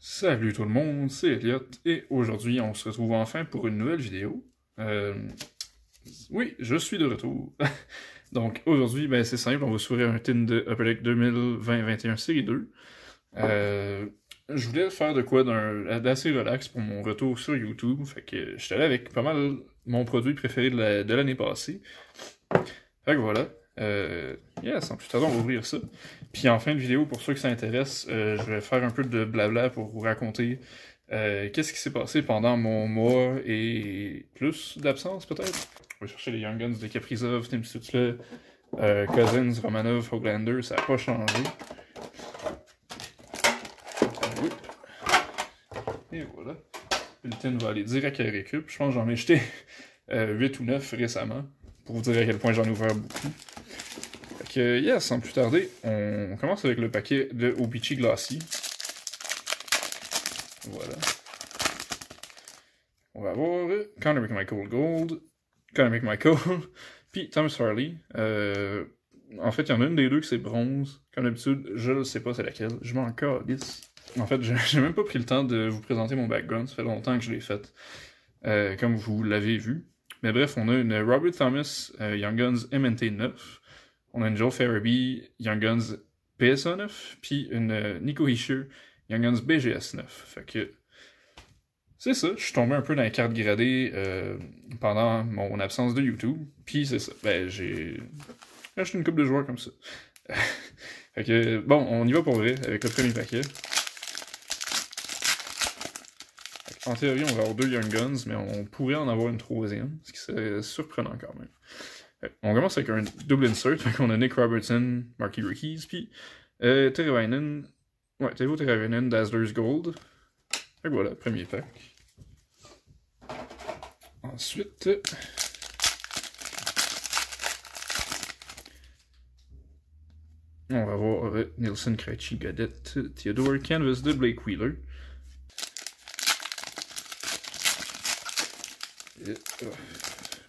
Salut tout le monde, c'est Elliot, et aujourd'hui on se retrouve enfin pour une nouvelle vidéo. Oui, je suis de retour. Donc aujourd'hui, ben c'est simple, on va s'ouvrir un tin de Upper Deck 2020-21 série 2. Je voulais faire de quoi d'assez relax pour mon retour sur YouTube, fait que j'étais allé avec pas mal mon produit préféré de l'année passée. Fait que voilà. Sans plus tarder, on va ouvrir ça. Puis en fin de vidéo, pour ceux que ça intéresse, je vais faire un peu de blabla pour vous raconter qu'est-ce qui s'est passé pendant mon mois et plus d'absence, peut-être. On va chercher les Young Guns de Kaprizov, Tim Stutzle, Cousins, Romanov, Hoglander, ça n'a pas changé. Oui. Et voilà. Le tin va aller direct à récup. Je pense que j'en ai jeté 8 ou 9 récemment, pour vous dire à quel point j'en ai ouvert beaucoup. Fait que, sans plus tarder, on commence avec le paquet de O-Pee-Chee Glacier. Voilà. On va avoir Connor McMichael Gold, Connor McMichael, puis Thomas Harley. En fait, il y en a une des deux qui c'est bronze. Comme d'habitude, je ne sais pas c'est laquelle. Je m'en calisse. En fait, j'ai même pas pris le temps de vous présenter mon background. Ça fait longtemps que je l'ai fait. Comme vous l'avez vu. Mais bref, on a une Robert Thomas Young Guns MNT 9. On a une Joe Farabee Young Guns PSA 9. Puis une Nico Hischier Young Guns BGS 9. Fait que c'est ça. Je suis tombé un peu dans les cartes gradées pendant mon absence de YouTube. Puis c'est ça. Ben, j'ai acheté une couple de joueurs comme ça. Fait que, bon, on y va pour vrai avec le premier paquet. En théorie, on va avoir 2 Young Guns, mais on pourrait en avoir une troisième, ce qui serait surprenant quand même. On commence avec un double insert, fait qu'on a Nick Robertson, Marquee Rookies, puis Teravainen, Teuvo Teravainen, Dazzler's Gold. Fait que voilà, premier pack. Ensuite, on va avoir Nielsen, Krejci, Gaudette, Theodore, Canvas de Blake Wheeler.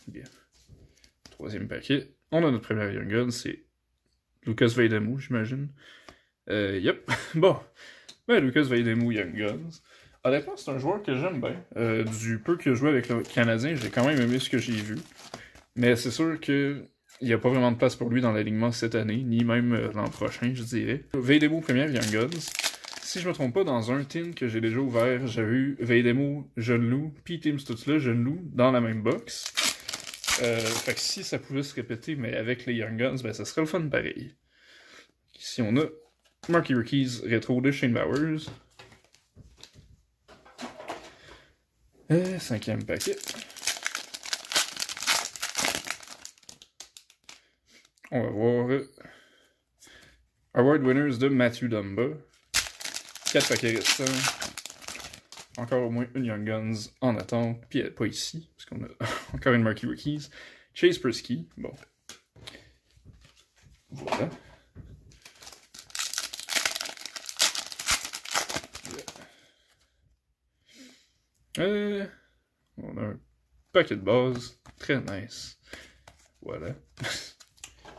Bien. Troisième paquet. On a notre premier Young Gun, c'est Lucas Veidemou, j'imagine. Yep. Bon. Ben, Lucas Veidemou, Young Guns. Honnêtement, c'est un joueur que j'aime bien. Du peu que je joué avec le Canadien, j'ai quand même aimé ce que j'ai vu. Mais c'est sûr que il n'y a pas vraiment de place pour lui dans l'alignement cette année, ni même l'an prochain, je dirais. Veidemou, première Young Guns. Si je me trompe pas, dans un tin que j'ai déjà ouvert, j'ai eu Veidemou, Jeune Loup, puis Tim Stutzle, Jeune Loup, dans la même box. Fait que si ça pouvait se répéter, mais avec les Young Guns, ben ça serait le fun pareil. Ici on a Marquee Rookies rétro de Shane Bowers. Cinquième paquet. On va voir Award Winners de Matthew Dumba. 4 paquets restants. Encore au moins une Young Guns en attente. Puis elle n'est pas ici, parce qu'on a encore une Marquee Rookies. Chase Persky. Bon. Voilà. On a un paquet de base. Très nice. Voilà.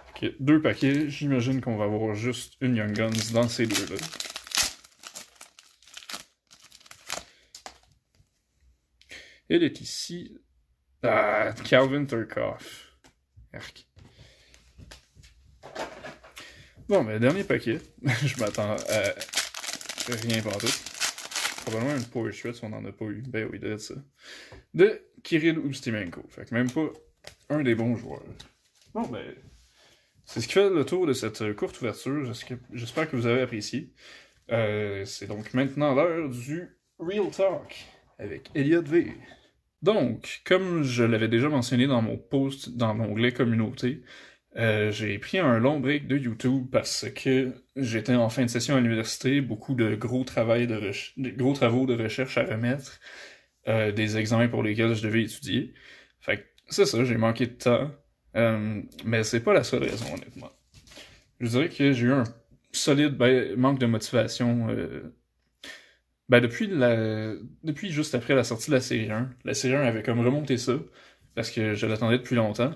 Ok, 2 paquets. J'imagine qu'on va avoir juste une Young Guns dans ces deux-là. Elle est ici. Ah, Calvin Turcoff. Arc. Bon, ben, dernier paquet. Je m'attends à rien partout. Probablement une Power Shred si on n'en a pas eu. Ben oui, de ça. De Kirill Ustimenko. Fait que même pas un des bons joueurs. Bon, ben, c'est ce qui fait le tour de cette courte ouverture. J'espère que vous avez apprécié. C'est donc maintenant l'heure du Real Talk avec Elliot V. Donc, comme je l'avais déjà mentionné dans mon post dans l'onglet communauté, j'ai pris un long break de YouTube parce que j'étais en fin de session à l'université, beaucoup de gros travaux de recherche à remettre, des examens pour lesquels je devais étudier. Fait que c'est ça, j'ai manqué de temps, mais c'est pas la seule raison, honnêtement. Je dirais que j'ai eu un solide manque de motivation depuis juste après la sortie de la série 1. La série 1 avait comme remonté ça, parce que je l'attendais depuis longtemps.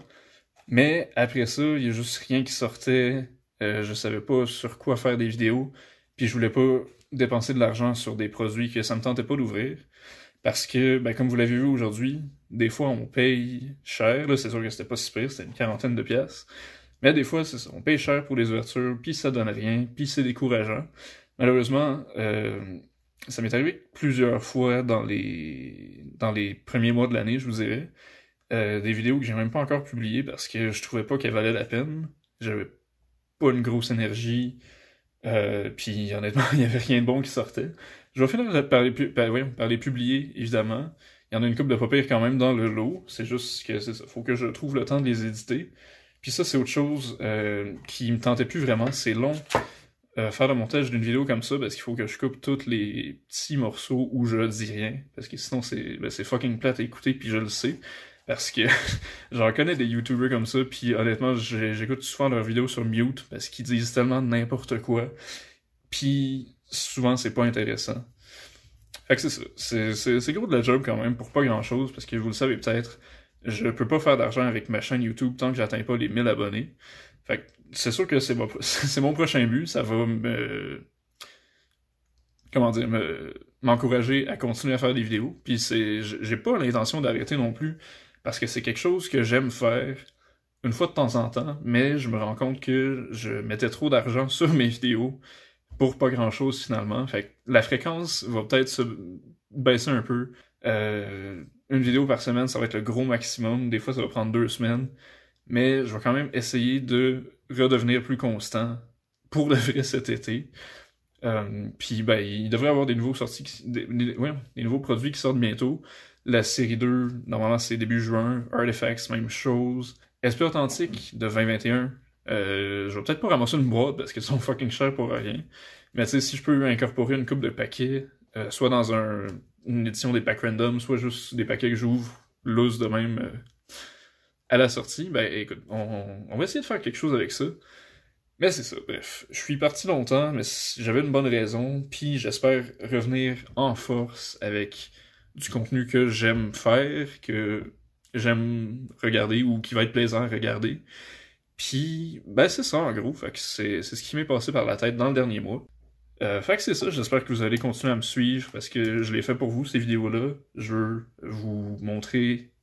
Mais après ça, il y a juste rien qui sortait. Je savais pas sur quoi faire des vidéos. Puis je voulais pas dépenser de l'argent sur des produits que ça me tentait pas d'ouvrir. Parce que, ben, comme vous l'avez vu aujourd'hui, des fois on paye cher, là c'est sûr que c'était pas si pire, c'était une quarantaine de pièces. Mais des fois, c'est ça, on paye cher pour les ouvertures, puis ça donne rien, puis c'est décourageant. Malheureusement, ça m'est arrivé plusieurs fois dans les premiers mois de l'année, je vous dirais. Des vidéos que j'ai même pas encore publiées parce que je trouvais pas qu'elles valaient la peine. J'avais pas une grosse énergie, puis honnêtement, il y avait rien de bon qui sortait. Je vais finir par les publier, évidemment. Il y en a une couple de pas pires quand même dans le lot. C'est juste que c'est ça. Faut que je trouve le temps de les éditer. Puis ça, c'est autre chose qui me tentait plus vraiment. C'est long faire le montage d'une vidéo comme ça parce qu'il faut que je coupe tous les petits morceaux où je dis rien. Parce que sinon, c'est fucking plate à écouter, puis je le sais. Parce que j'en connais des YouTubers comme ça, puis honnêtement, j'écoute souvent leurs vidéos sur mute parce qu'ils disent tellement n'importe quoi. Puis souvent, c'est pas intéressant. Fait que c'est ça. C'est gros de la job quand même pour pas grand chose, parce que vous le savez peut-être, je peux pas faire d'argent avec ma chaîne YouTube tant que j'atteins pas les 1000 abonnés. Fait que c'est sûr que c'est mon prochain but, ça va m'encourager à continuer à faire des vidéos. Puis j'ai pas l'intention d'arrêter non plus, parce que c'est quelque chose que j'aime faire une fois de temps en temps, mais je me rends compte que je mettais trop d'argent sur mes vidéos pour pas grand chose finalement. Fait que la fréquence va peut-être se baisser un peu. Une vidéo par semaine, ça va être le gros maximum. Des fois, ça va prendre 2 semaines. Mais je vais quand même essayer de redevenir plus constant pour le vrai cet été. Puis ben, il devrait y avoir des nouveaux sorties, des nouveaux produits qui sortent bientôt. La série 2, normalement c'est début juin. Artifacts, même chose. SP Authentique de 2021. Je vais peut-être pas ramasser une boîte parce qu'ils sont fucking chers pour rien. Mais tu sais, si je peux incorporer une coupe de paquets, soit dans une édition des packs random, soit juste des paquets que j'ouvre loose de même à la sortie, ben écoute, on va essayer de faire quelque chose avec ça. Mais c'est ça, bref. Je suis parti longtemps, mais j'avais une bonne raison, puis j'espère revenir en force avec du contenu que j'aime faire, que j'aime regarder ou qui va être plaisant à regarder. Puis, ben c'est ça en gros, fait que c'est ce qui m'est passé par la tête dans le dernier mois. Fait que c'est ça, j'espère que vous allez continuer à me suivre parce que je l'ai fait pour vous, ces vidéos-là. Je veux vous montrer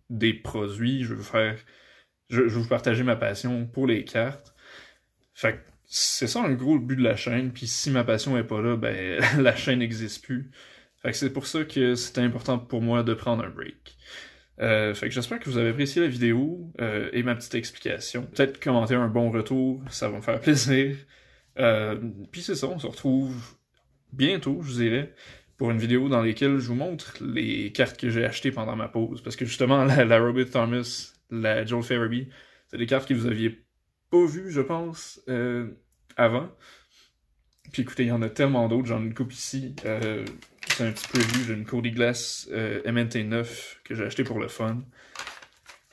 des produits, je veux vous partager ma passion pour les cartes. Fait que c'est ça en gros le but de la chaîne, puis si ma passion est pas là, ben la chaîne n'existe plus. Fait que c'est pour ça que c'était important pour moi de prendre un break. Fait que j'espère que vous avez apprécié la vidéo et ma petite explication. Peut-être commenter un bon retour, ça va me faire plaisir. Puis c'est ça, on se retrouve bientôt, je vous dirais, pour une vidéo dans laquelle je vous montre les cartes que j'ai achetées pendant ma pause. Parce que justement, la Robert Thomas, la Joel Farabee, c'est des cartes que vous aviez pas vues, je pense, avant. Puis écoutez, il y en a tellement d'autres, j'en ai une coupe ici. C'est un petit preview, j'ai une Cody Glass MNT9 que j'ai acheté pour le fun.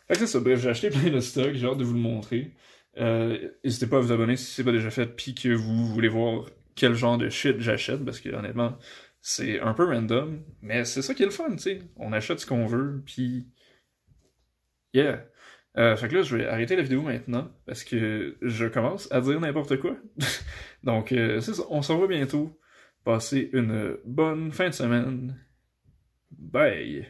Fait que c'est ça, bref, j'ai acheté plein de stock, j'ai hâte de vous le montrer. N'hésitez pas à vous abonner si c'est pas déjà fait, puis que vous voulez voir quel genre de shit j'achète, parce que honnêtement, c'est un peu random, mais c'est ça qui est le fun, tu sais. On achète ce qu'on veut, puis yeah. Fait que là, je vais arrêter la vidéo maintenant, parce que je commence à dire n'importe quoi. Donc, c'est ça, on se revoit bientôt. Passez une bonne fin de semaine. Bye!